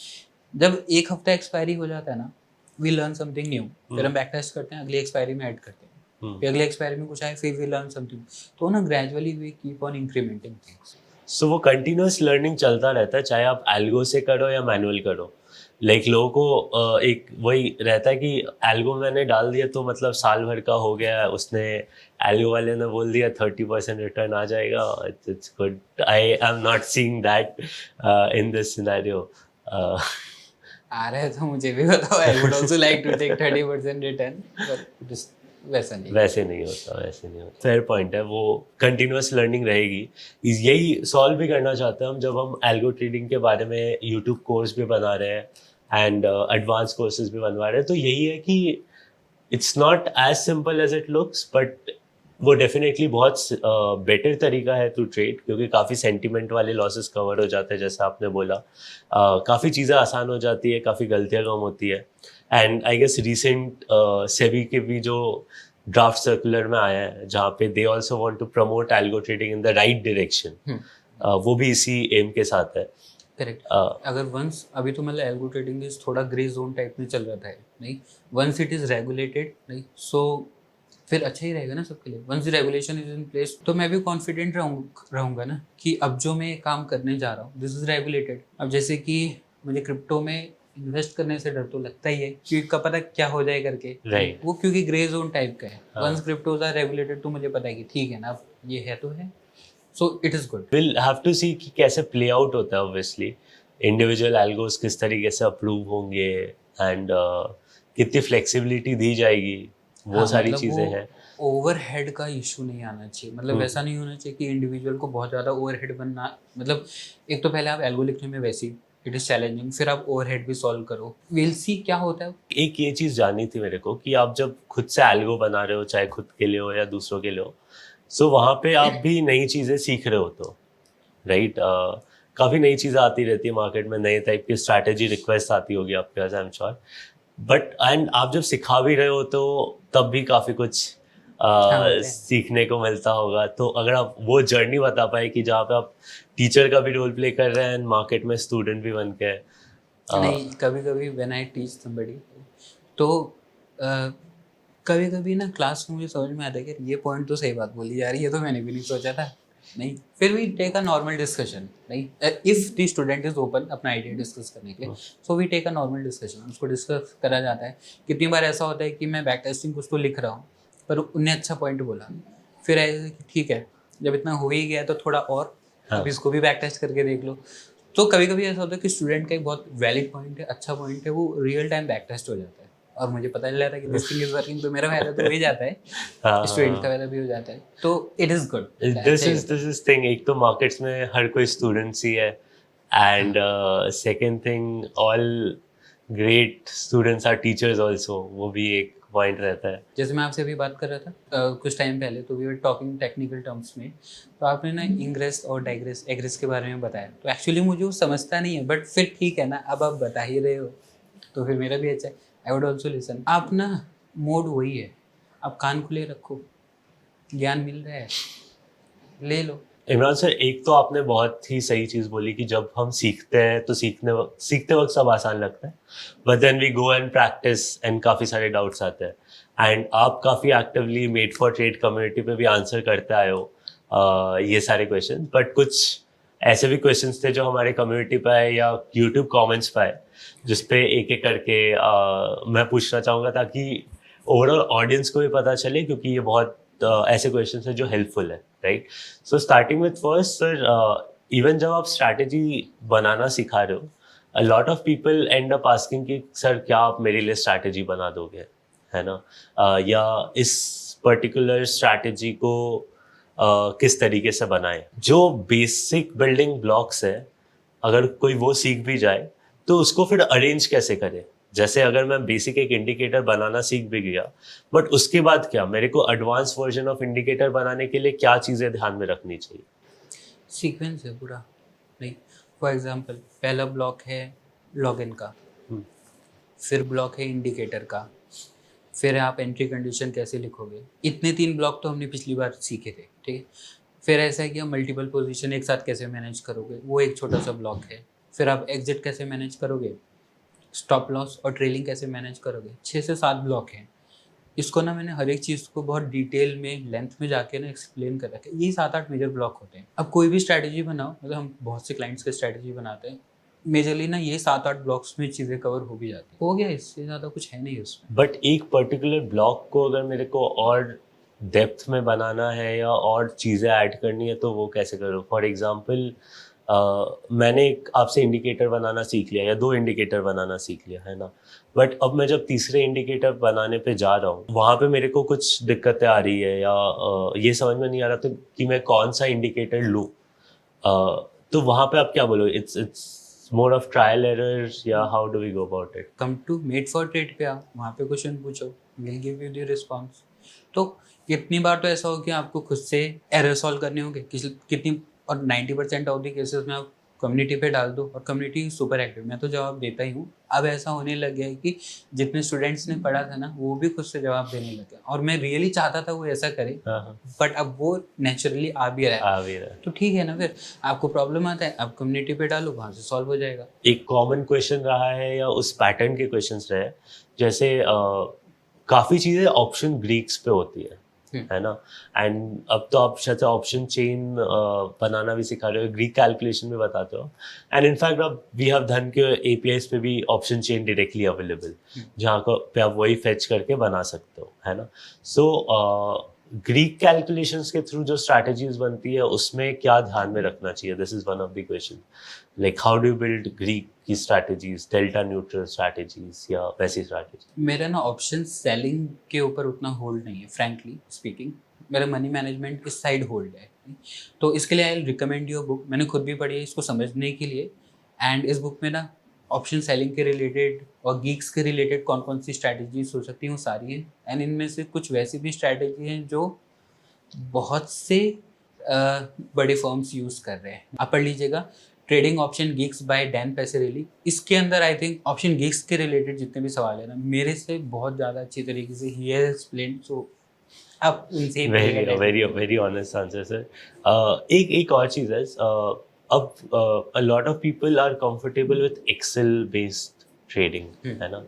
जब 1 हफ्ता एक्सपायरी हो जाता है ना, वी लर्न समथिंग न्यू. फिर हम बैक टेस्ट करते हैं, अगली एक्सपायरी में ऐड करते हैं, फिर अगली एक्सपायरी में कुछ आए, फिर वी लर्न समथिंग. तो ना gradually we keep on incrementing things. So वो कंटिन्यूअस लर्निंग चलता रहता है, चाहे आप एल्गो से करो या मैनुअल करो। लाइक लोगों को एक वही रहता है कि एल्गो मैंने डाल दिया तो मतलब साल भर का हो गया, उसने एल्गो वाले ने बोल दिया 30% रिटर्न आ जाएगा, it's good. I am not seeing that in this scenario. आ रहा है तो मुझे भी बताओ, I would also like to take 30% return, but वैसा नहीं। वैसे नहीं होता, वैसे नहीं होता। फेयर पॉइंट है, वो कंटिन्यूअस लर्निंग रहेगी। यही सॉल्व भी करना चाहते हैं हम जब हम एल्गो ट्रेडिंग के बारे में यूट्यूब कोर्स भी बना रहे हैं एंड एडवांस कोर्सेज भी बनवा रहे हैं। तो यही है कि it's not as simple as it looks, but वो डेफिनेटली बहुत बेटर तरीका है टू ट्रेड, क्योंकि काफ़ी सेंटिमेंट वाले लॉसेस कवर हो जाते हैं जैसा आपने बोला। काफ़ी चीज़ें आसान हो जाती है, काफ़ी गलतियाँ कम होती है। And I guess recent SEBI के भी जो ड्राफ्ट सर्कुलर में आया है जहाँ पे they also want to promote algo trading in the right direction, वो भी इसी एम के साथ है। करेक्ट। अगर वंस अभी तो मतलब एल्गो ट्रेडिंग इज थोड़ा ग्रे जोन टाइप में चल रहा था, नहीं, वंस इट इज रेगुलेटेड, नहीं, सो फिर अच्छा ही रहेगा ना सबके लिए। Once the regulation is in place तो मैं भी कॉन्फिडेंट रहूँगा ना कि अब जो मैं काम करने जा रहा हूँ दिस इज रेगुलेटेड। अब जैसे कि मुझे क्रिप्टो में इन्वेस्ट करने से डर तो लगता ही है क्योंकि का पता क्या हो जाए करके, राइट। वो क्योंकि ग्रे जोन टाइप का है। हाँ। वंस क्रिप्टोज आर रेगुलेटेड तो मुझे पता है कि ठीक है ना, अब ये है तो है, so it is good. Will have to see कि कैसे प्ले आउट होता है। ऑब्वियसली इंडिविजुअल एल्गोस किस तरीके से अप्रूव होंगे एंड कितनी फ्लेक्सिबिलिटी दी जाएगी, वो हाँ, सारी मतलब चीज़ें वो हैं। ओवरहेड का इशू नहीं आना चाहिए, मतलब वैसा नहीं होना चाहिए कि इंडिविजुअल को बहुत ज़्यादा ओवरहेड बनना, मतलब एक तो पहले आप एल्गो लिखने में वैसे ही इट इज़ चैलेंजिंग, फिर आप ओवरहेड भी सॉल्व करो, विल सी क्या होता है। एक ये चीज़ जाननी थी मेरे को कि आप जब खुद से एल्गो बना रहे हो, चाहे खुद के लिए हो या दूसरों के लिए हो, सो वहाँ पे आप भी नई चीज़ें सीख रहे हो तो राइट। काफ़ी नई चीज़ें आती रहती है मार्केट में, नए टाइप की स्ट्रैटेजी रिक्वेस्ट आती होगी आपके पास, I am sure. But and आप जब सिखा भी रहे हो तो तब भी काफ़ी कुछ हाँ, होता है। सीखने को मिलता होगा। तो अगर आप वो जर्नी बता पाए कि जहाँ पे आप टीचर का भी रोल प्ले कर रहे हैं एंड मार्केट में स्टूडेंट भी बन के। नहीं, कभी कभी व्हेन आई टीच समबडी तो कभी कभी ना क्लास में मुझे समझ में आता है कि ये पॉइंट तो सही बात बोली जा रही है, तो मैंने भी नहीं सोचा था, नहीं, फिर we take a normal discussion, नहीं, if the student is open अपना आइडिया डिस्कस करने के लिए, so we take a normal discussion, उसको डिस्कस करा जाता है। कितनी बार ऐसा होता है कि मैं बैक टेस्टिंग कुछ तो लिख रहा हूँ पर उनने अच्छा पॉइंट बोला, फिर ऐसे कि ठीक है जब इतना हो ही गया तो थोड़ा और अब इसको भी बैक टेस्ट करके देख लो। तो कभी कभी ऐसा होता है कि स्टूडेंट का एक बहुत वैलिड पॉइंट है, अच्छा पॉइंट है, वो रियल टाइम बैक टेस्ट हो जाता है और मुझे पता नहीं लगता कि दिस थिंग इज वर्किंग, तो मेरा फायदा तो हो ही जाता है, स्टूडेंट का फायदा भी हो जाता है, तो it is good. This is thing, एक तो मार्केट्स में हर कोई स्टूडेंट्स ही है and second thing all great students are teachers also, वो भी एक पॉइंट रहता है। जैसे मैं आपसे अभी बात कर रहा था कुछ टाइम पहले, तो we were talking technical terms में, तो आपने ना इंग्रेस और डाइग्रेस एग्रेस के बारे में बताया, तो एक्चुअली मुझे वो समझता नहीं है, बट फिर ठीक है ना, अब आप बता ही रहे हो तो फिर मेरा भी अच्छा है, आई वुड ऑल्सो लिसन। आप ना मोड वही है, आप कान खुले रखो, ज्ञान मिल रहा है ले लो। इमरान सर, एक तो आपने बहुत ही सही चीज़ बोली कि जब हम सीखते हैं तो सीखते वक्त सब आसान लगता है, but then we go and practice and काफ़ी सारे डाउट्स आते हैं। एंड आप काफ़ी actively made for trade community पे भी आंसर करते आए हो ये सारे क्वेश्चन, बट कुछ ऐसे भी क्वेश्चंस थे जो हमारे कम्युनिटी पे आए या यूट्यूब कमेंट्स पे आए, जिसपे एक एक करके मैं पूछना चाहूँगा ताकि ओवरऑल ऑडियंस को भी पता चले, क्योंकि ये बहुत ऐसे क्वेश्चंस हैं जो हेल्पफुल है, right. So starting with first sir, even जब आप स्ट्रैटेजी बनाना सिखा रहे हो, अ lot of people and up asking कि सर क्या आप मेरे लिए स्ट्रैटेजी बना दोगे, है ना, या इस पर्टिकुलर स्ट्रैटेजी को किस तरीके से बनाएं। जो बेसिक बिल्डिंग ब्लॉक्स है, अगर कोई वो सीख भी जाए तो उसको फिर अरेंज कैसे करें। जैसे अगर मैं बेसिक एक इंडिकेटर बनाना सीख भी गया, बट उसके बाद क्या मेरे को एडवांस वर्जन ऑफ इंडिकेटर बनाने के लिए क्या चीज़ें ध्यान में रखनी चाहिए। सीक्वेंस है पूरा, नहीं, फॉर एग्जांपल पहला ब्लॉक है लॉगिन का, फिर ब्लॉक है इंडिकेटर का, फिर आप एंट्री कंडीशन कैसे लिखोगे, इतने 3 ब्लॉक तो हमने पिछली बार सीखे थे, ठीक है। फिर ऐसा है कि आप मल्टीपल पोजीशन एक साथ कैसे मैनेज करोगे, वो एक छोटा सा ब्लॉक है। फिर आप एग्जिट कैसे मैनेज करोगे, स्टॉप लॉस और ट्रेलिंग कैसे मैनेज करोगे, 6 से 7 ब्लॉक हैं। इसको ना मैंने हर एक चीज़ को बहुत डिटेल में लेंथ में जाके ना एक्सप्लेन कर रखा है। यही 7-8 मेजर ब्लॉक होते हैं। अब कोई भी स्ट्रैटेजी बनाओ, मतलब हम बहुत से क्लाइंट्स के स्ट्रैटेजी बनाते हैं, मेजरली ना ये 7-8 ब्लॉक्स में चीज़ें कवर हो भी जाती है। हो गया, इससे ज़्यादा कुछ है नहीं उसमें। बट एक पर्टिकुलर ब्लॉक को अगर मेरे को और डेप्थ में बनाना है या और चीज़ें ऐड करनी है तो वो कैसे करूँ? फॉर एग्जांपल मैंने एक आपसे इंडिकेटर बनाना सीख लिया या 2 इंडिकेटर बनाना सीख लिया, है ना? बट अब मैं जब तीसरे इंडिकेटर बनाने पे जा रहा हूँ, वहाँ पे मेरे को कुछ दिक्कतें आ रही है या ये समझ में नहीं आ रहा था कि मैं कौन सा इंडिकेटर लूँ। तो वहाँ पे आप क्या बोलोगे? It's more of trial error या how do we go about it? Come to made for trade पे आओ, वहाँ पे क्वेश्चन पूछो, will give you the response. तो कितनी बार तो ऐसा हो कि आपको खुद से एरर सॉल्व करने होंगे, कितनी, और 90% ऑफ द केसेस में आप कम्युनिटी पे डाल दो, और कम्युनिटी सुपर एक्टिव, मैं तो जवाब देता ही हूँ। अब ऐसा होने लग गया है कि जितने स्टूडेंट्स ने पढ़ा था ना, वो भी खुद से जवाब देने लगे, और मैं रियली चाहता था वो ऐसा करे, बट अब वो नेचुरली आ भी रहा है। तो ठीक है ना, फिर आपको प्रॉब्लम आता है, आप कम्युनिटी पे डालो, वहाँ से सॉल्व हो जाएगा। एक कॉमन क्वेश्चन रहा है या उस पैटर्न के क्वेश्चंस रहे, जैसे काफ़ी चीज़ें ऑप्शन ग्रीक्स पे होती है ना? एंड अब तो आप शायद ऑप्शन चेन बनाना भी सिखा रहे हो, ग्रीक कैलकुलेशन भी बताते हो, एंड इनफैक्ट अब वी हैव धन के एपीआईज पे भी ऑप्शन चेन डायरेक्टली अवेलेबल, जहाँ को पे आप वही फेच करके बना सकते हो, है ना? सो ग्रीक कैलकुलेशंस के थ्रू जो स्ट्रैटेजीज बनती है उसमें क्या ध्यान में रखना चाहिए? This is one of the question, like how do you build Greek की स्ट्रैटेजीज, डेल्टा न्यूट्रल स्ट्रैटेजीज या वैसी स्ट्रैटेजी? मेरा ना ऑप्शन सेलिंग के ऊपर उतना होल्ड नहीं है, फ्रैंकली स्पीकिंग। मेरा मनी मैनेजमेंट इस साइड होल्ड है। तो इसके लिए आई रिकमेंड योर बुक, मैंने खुद भी पढ़ी है इसको समझने के लिए। एंड इस बुक में ना ऑप्शन सेलिंग के रिलेटेड और गीक्स के रिलेटेड कौन कौन सी स्ट्रैटेजीज हो सकती हैं वो सारी हैं। एंड इनमें से कुछ वैसी भी स्ट्रैटेजी हैं जो बहुत से बड़े फर्म्स यूज़ कर रहे हैं। आप पढ़ लीजिएगा, trading option geeks by Dan Passarelli. इसके अंदर आई थिंक ऑप्शन गीक्स के रिलेटेड जितने भी सवाल है ना, मेरे से बहुत ज़्यादा अच्छी तरीके से ही हैज एक्सप्लेन्ड। सो आप उनसे very very very honest answer sir. एक और चीज़ है, अब a lot of people are comfortable with Excel based trading, है ना?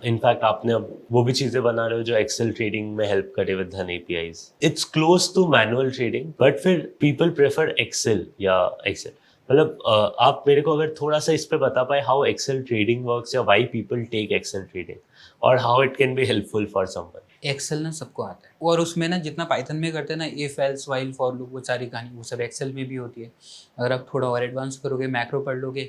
इनफैक्ट आपने अब वो भी चीज़ें बना रहे हो जो एक्सेल ट्रेडिंग में हेल्प करे with Dhan APIs. It's close to manual trading, but फिर पीपल प्रेफर एक्सेल या एक्सेल। मतलब आप मेरे को अगर थोड़ा सा इस पे बता पाए हाउ एक्सेल ट्रेडिंग वर्क्स या why people take Excel trading और how it can be helpful for someone. Excel ना सबको आता है, और उसमें ना जितना पाइथन में करते हैं ना, if else while for loop, वो सारी कहानी वो सब एक्सेल में भी होती है। अगर आप थोड़ा और एडवांस करोगे, मैक्रो पढ़ लोगे,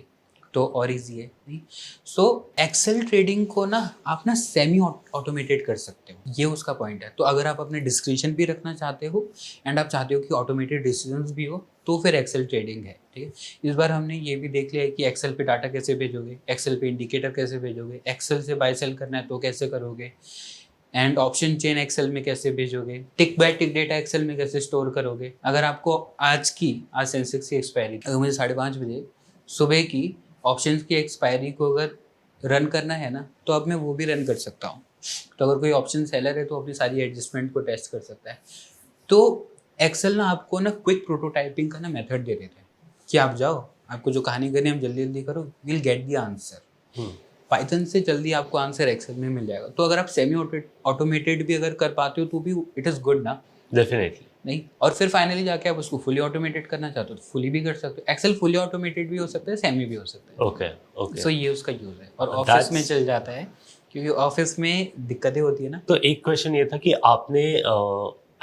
तो और इजी है। नहीं, सो एक्सेल ट्रेडिंग को ना आप ना सेमी ऑटोमेटेड कर सकते हो, ये उसका पॉइंट है। तो अगर आप अपने डिस्क्रिप्शन भी रखना चाहते हो एंड आप चाहते हो कि ऑटोमेटेड डिसीजंस भी हो, तो फिर एक्सेल ट्रेडिंग है। ठीक है, इस बार हमने ये भी देख लिया है कि एक्सेल पे डाटा कैसे भेजोगे, एक्सेल पे इंडिकेटर कैसे भेजोगे, एक्सेल से बाय सेल करना है तो कैसे करोगे, एंड ऑप्शन चेन एक्सेल में कैसे भेजोगे, टिक बाय टिक डेटा एक्सेल में कैसे स्टोर करोगे। अगर आपको आज सेंसेक्स की एक्सपायरी, अगर मुझे 5:30 बजे सुबह की ऑप्शंस की एक्सपायरी को अगर रन करना है ना, तो अब मैं वो भी रन कर सकता हूँ। तो अगर कोई ऑप्शन सेलर है तो अपनी सारी एडजस्टमेंट को टेस्ट कर सकता है। तो एक्सेल ना आपको ना क्विक प्रोटोटाइपिंग का ना मेथड दे देते हैं कि आप जाओ, आपको जो कहानी करनी है हम जल्दी जल्दी करो, will get the answer. Python से जल्दी आपको आंसर एक्सेल में मिल जाएगा। तो अगर आप सेमी ऑटोमेटेड भी अगर कर पाते हो तो भी इट इज़ गुड ना, डेफिनेटली। नहीं। और फिर फाइनली जाके आप उसको फुली ऑटोमेटेड करना चाहते हो तो फुली भी कर सकते हो। एक्सेल फुली ऑटोमेटेड भी हो सकता है, सेमी भी हो सकता है। Okay okay. सो ये उसका यूज़ है, और ऑफिस में चल जाता है क्योंकि ऑफिस में दिक्कतें होती है ना। तो एक क्वेश्चन ये था कि आपने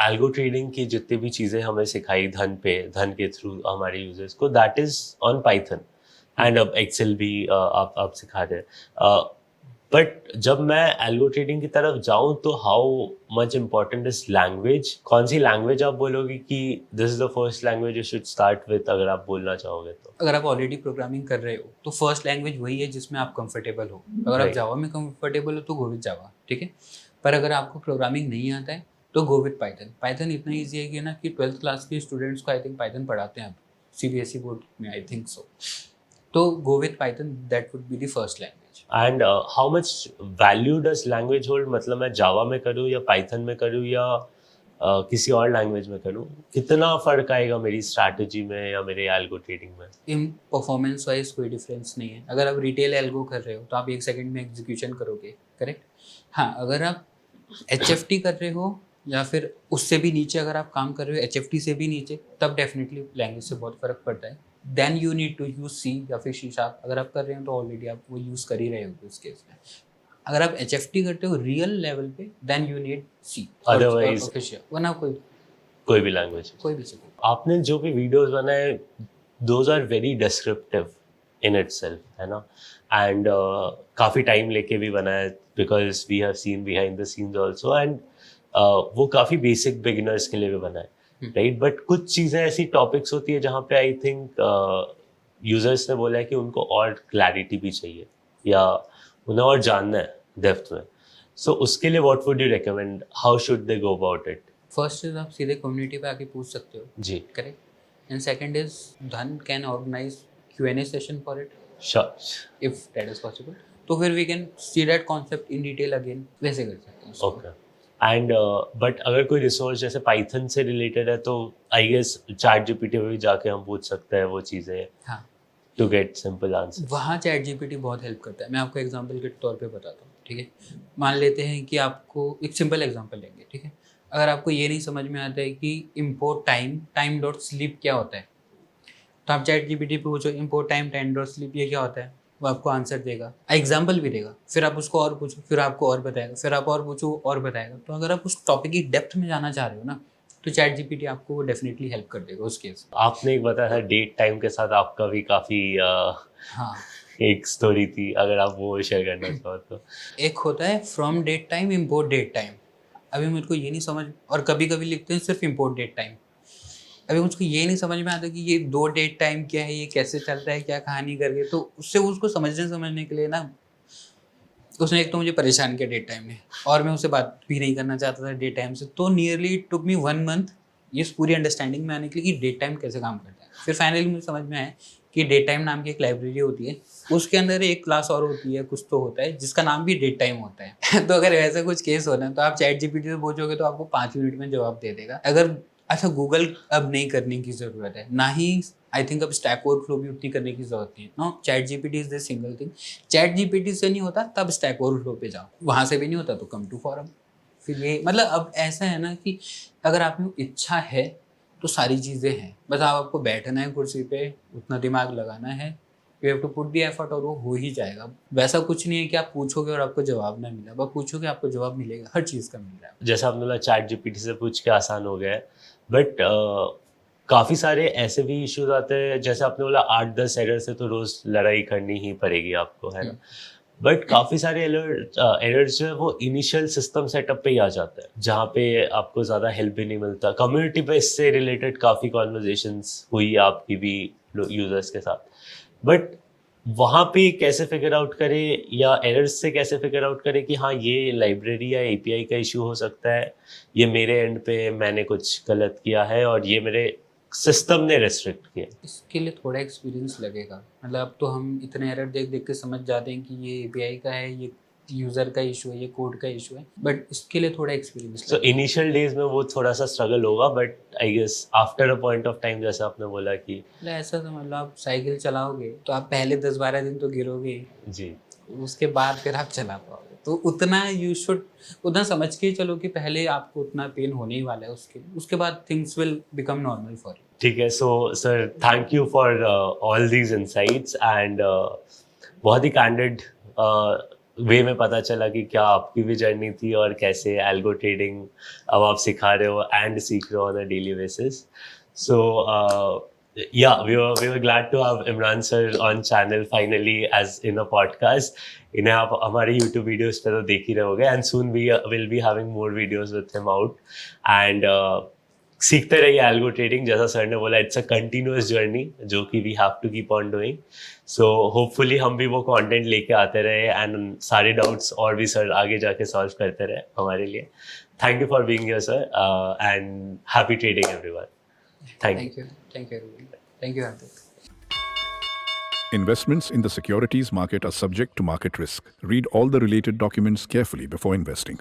एल्गो ट्रेडिंग की जितनी भी चीज़ें हमें सिखाई धन के थ्रू हमारे यूजर्स को, that is on Python, and अब एक्सेल भी आप सिखा रहे हैं। बट जब मैं एल्गो ट्रेडिंग की तरफ जाऊं तो how much important is language? कौन सी लैंग्वेज आप बोलोगे कि this is the first language you should start with, अगर आप बोलना चाहोगे तो? अगर आप ऑलरेडी प्रोग्रामिंग कर रहे हो तो फर्स्ट लैंग्वेज वही है जिसमें आप कंफर्टेबल हो। अगर आप जावा में कंफर्टेबल हो तो गो विद जावा, ठीक है। पर अगर आपको प्रोग्रामिंग नहीं आता है तो गो विद पाइथन। पाइथन इतना ईजी है कि ना कि 12th क्लास के स्टूडेंट्स को आई थिंक पाइथन पढ़ाते हैं अब सीबीएसई बोर्ड में, आई थिंक सो। तो go with Python, that would be the first language. And how much value does language hold? मतलब मैं जावा में करूँ या पाइथन में करूँ या किसी और लैंग्वेज में करूँ, कितना फ़र्क आएगा मेरी स्ट्रैटेजी में या मेरे एल्गो ट्रेडिंग में? इन परफॉर्मेंस वाइज कोई डिफरेंस नहीं है। अगर आप रिटेल एल्गो कर रहे हो तो आप 1 सेकंड में एग्जीक्यूशन करोगे, करेक्ट। हाँ, अगर आप HFT कर रहे हो या फिर उससे भी नीचे अगर आप काम कर रहे हो, HFT से भी नीचे, तब डेफिनेटली लैंग्वेज से बहुत फ़र्क पड़ता है। Then you need to use C या फिर सी शार्प। अगर आप कर रहे हो तो ऑलरेडी आप वो यूज़ कर ही रहे हो उस केस में। अगर आप HFT करते हो रियल लेवल पे, then you need see, Otherwise- वरना कोई भी लैंग्वेज। कोई भी सीखो। आपने जो भी वीडियोस बनाए, those are very descriptive in itself, है ना? एंड काफ़ी टाइम लेके भी बनाया, because we have seen behind the scenes also, and वो काफ़ी बेसिक बिगिनर्स के लिए भी बनाए, राइट? बट कुछ चीज़ें ऐसी टॉपिक्स होती है जहाँ पे आई थिंक यूजर्स ने बोला है कि उनको और क्लैरिटी भी चाहिए या उन्हें और जानना है डेप्थ में। सो उसके लिए what would you recommend, how should they go about it? First is आप सीधे कम्युनिटी पे आके पूछ सकते हो, जी, correct. And second is Dhan can organise Q&A session for it sure, if that is possible. तो फिर we can see that concept in detail again, वैसे कर सकते हैं। ओके। एंड बट अगर कोई रिसोर्स जैसे पाइथन से रिलेटेड है तो आई गेस चैट जीपीटी में भी जाके हम पूछ सकते हैं वो चीज़ें हाँ, टू गेट सिंपल आंसर। वहाँ चैट जीपीटी बहुत हेल्प करता है। मैं आपको एग्जांपल के तौर पे बताता हूँ, ठीक है। मान लेते हैं कि आपको एक सिंपल एग्जांपल लेंगे, ठीक है। अगर आपको ये नहीं समझ में आता है कि इम्पोर्ट टाइम डॉट स्लीप क्या होता है, तो आप चैट जीपीटी पे पूछो इम्पोर्ट टाइम डॉट स्लीप ये क्या होता है, वो आपको आंसर देगा, एग्जाम्पल भी देगा। फिर आप उसको और पूछो, फिर आपको और बताएगा, फिर आप और पूछो और बताएगा। तो अगर आप उस टॉपिक की डेप्थ में जाना चाह रहे हो ना, तो चैट जीपीटी आपको डेफिनेटली हेल्प कर देगा उस केस। आपने एक बताया था डेट टाइम के साथ आपका भी काफ़ी हाँ, एक स्टोरी थी, अगर आप वो शेयर करना चाहो तो। एक होता है from date time, import date time. अभी मुझको ये नहीं समझ, और कभी कभी लिखते हैं सिर्फ इम्पोर्ट डेट टाइम। अभी मुझको ये नहीं समझ में आता कि ये दो डेट टाइम क्या है, ये कैसे चलता है, क्या कहानी करके। तो उससे उसको समझने के लिए ना, उसने एक तो मुझे परेशान किया डेट टाइम ने, और मैं उससे बात भी नहीं करना चाहता था डेट टाइम से। तो nearly it took me 1 month ये पूरी अंडरस्टैंडिंग में आने के लिए कि डेट टाइम कैसे काम करता है। फिर फाइनली मुझे समझ में आया कि डेट टाइम नाम की एक लाइब्रेरी होती है, उसके अंदर एक क्लास और होती है, कुछ तो होता है जिसका नाम भी डेट टाइम होता है। तो अगर ऐसा कुछ केस होना है तो आप चैट जीपीटी से पूछोगे तो आपको 5 मिनट में जवाब दे देगा। अगर अच्छा, गूगल अब नहीं करने की ज़रूरत है, ना ही आई थिंक अब स्टैक ओवरफ्लो भी उतनी करने की ज़रूरत नहीं है। No, ChatGPT is the single thing. ChatGPT से नहीं होता तब स्टैक ओवरफ्लो पे जाओ, वहाँ से भी नहीं होता तो कम टू फोरम। फिर ये मतलब अब ऐसा है ना कि अगर आप में इच्छा है तो सारी चीज़ें हैं, बस आपको बैठना है कुर्सी पे, उतना दिमाग लगाना है, you have to put the effort, और वो हो ही जाएगा। वैसा कुछ नहीं है कि आप पूछोगे और आपको जवाब ना मिले, आप पूछोगे आपको जवाब मिलेगा, हर चीज़ का मिल रहा है। जैसा आपने बोला चैट जीपीटी से पूछ के आसान हो गया है, बट काफ़ी सारे ऐसे भी इश्यूज आते हैं, जैसे आपने बोला 8-10 एरर से तो रोज़ लड़ाई करनी ही पड़ेगी आपको, है ना? बट काफ़ी सारे एरर्स जो है वो इनिशियल सिस्टम सेटअप पे ही आ जाता है, जहाँ पे आपको ज़्यादा हेल्प भी नहीं मिलता। कम्युनिटी पे इससे रिलेटेड काफ़ी कॉन्वर्जेशंस हुई आपकी भी यूजर्स के साथ, बट वहाँ पे कैसे फिगर आउट करें, या एरर्स से कैसे फिगर आउट करें कि हाँ ये लाइब्रेरी या एपीआई का इशू हो सकता है, ये मेरे एंड पे मैंने कुछ गलत किया है और ये मेरे सिस्टम ने रेस्ट्रिक्ट किया। इसके लिए थोड़ा एक्सपीरियंस लगेगा। मतलब अब तो हम इतने एरर देख देख के समझ जाते हैं कि ये एपीआई का है, ये यूज़र का इशू है, ये कोड का इशू है, बट इसके लिए थोड़ा एक्सपीरियंस सो इनिशियल डेज में वो थोड़ा सा स्ट्रगल होगा, but I guess after a point of time, जैसे आपने बोला कि मतलब ऐसा समझ लो, आप साइकिल चलाओगे तो आप पहले 10-12 दिन तो गिरोगे, जी, उसके बाद फिर आप चला पाओगे। तो उतना यू शुड उतना समझ के चलो कि पहले आपको उतना पेन होने ही वाला है, उसके बाद things will become normal for you. ठीक है। So sir, thank you for all these insights, and बहुत ही कैंडिड वे में पता चला कि क्या आपकी भी जर्नी थी और कैसे एल्गो ट्रेडिंग अब आप सिखा रहे हो एंड सीख रहे हो on a daily basis. So yeah, we were glad to have Imran sir on channel finally as in a podcast. इन्हें आप हमारे YouTube videos पे तो देख ही रहे होगे, and soon we will be having more videos with him out, and सीखते रहिए एल्गो ट्रेडिंग। जैसा सर ने बोला, इट्स अ कंटिन्यूअस जर्नी जो कि we have to keep on doing. So hopefully हम भी वो कंटेंट लेके आते रहे एंड सारे डाउट्स और भी सर आगे जाके सॉल्व करते रहे हमारे लिए। Thank you for being here sir, and happy trading everyone. Thank you. Thank you everyone. Thank you Hardik. Investments in the securities market are subject to market risk. Read all the related documents carefully before investing.